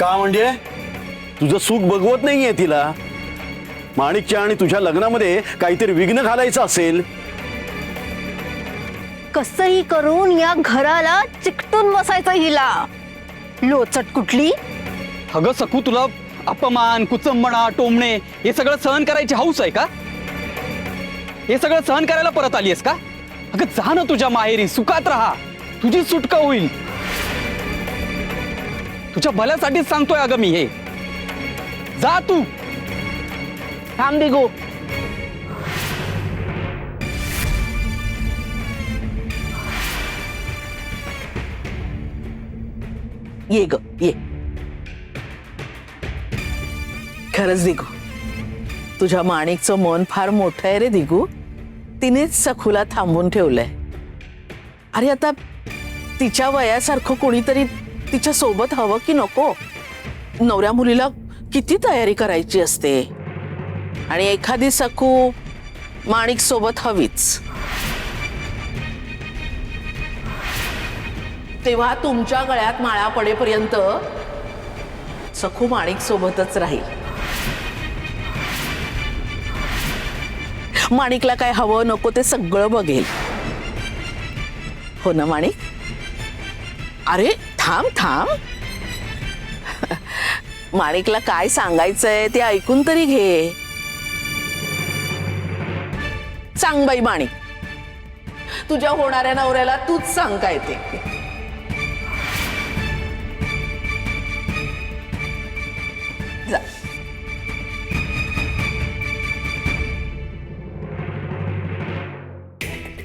का म्हणजे तुझं सुख बघवत नाहीये तिला? माणिकच्या आणि तुझ्या लग्नामध्ये काहीतरी विघ्न घालायचं असेल. कसंही करून या घराला चिकटून बसायचं हिला. लोचट कुठली. अगं सखू, तुला अपमान, कुचंबणा, टोमणे हे सगळं सहन करायची हौस आहे का? हे सगळं सहन करायला परत आलीयस का? अगं जा ना तुझ्या माहेरी, सुखात राहा, तुझी सुटका होईल. तुझ्या भल्यासाठीच सांगतोय अगं मी हे. जा तू. थांब दिगू. ये ग ये. खरंच दिगू, तुझ्या माणिकचं मन फार मोठं आहे रे दिगू. तिनेच सखूला थांबून ठेवलंय. अरे आता तिच्या वयासारखं कोणीतरी तिच्या सोबत हवं की नको? नवऱ्या मुलीला किती तयारी करायची असते आणि एखादी सखू माणिक सोबत हवीच. तेव्हा तुमच्या गळ्यात माळा पडेपर्यंत सखू माणिक सोबतच राहील. माणिकला काय हवं नको ते सगळं बघेल. हो ना माणिक? अरे थांब थांब. माणिकला काय सांगायचंय ते ऐकून तरी घे. सांग बाई माणिक, तुझ्या होणाऱ्या नवऱ्याला तूच सांग काय ते. जा.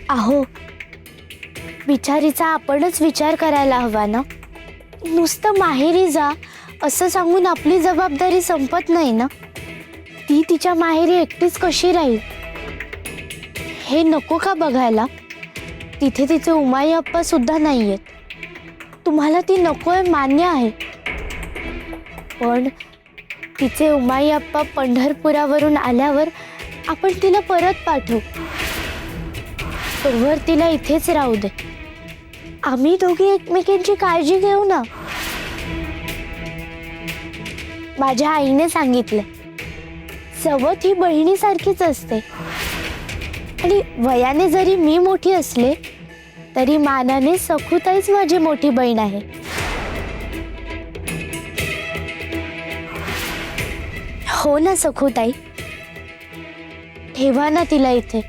अहो, बिचारीचा आपणच विचार करायला हवा ना. नुसतं माहेरी जा असं सांगून आपली जबाबदारी संपत नाही ना. ती तिच्या माहेरी एकटीच कशी राहील हे नको का बघायला? तिथे तिचे उमाई अप्पा सुद्धा नाहीयेत. तुम्हाला ती नकोय मान्य आहे, पण तिचे उमाई अप्पा पंढरपुरावरून आल्यावर आपण तिला परत पाठवू. तोवर तिला इथेच राहू दे. आम्ही दोघी एकमेकांची काळजी घेऊ ना. माझ्या आईने सांगितलं, सवत ही बहिणीसारखीच असते आणि वयाने जरी मी मोठी असले तरी मानाने सखूताईच माझी मोठी बहीण आहे. हो ना सखूताई, ठेवा ना तिला इथे.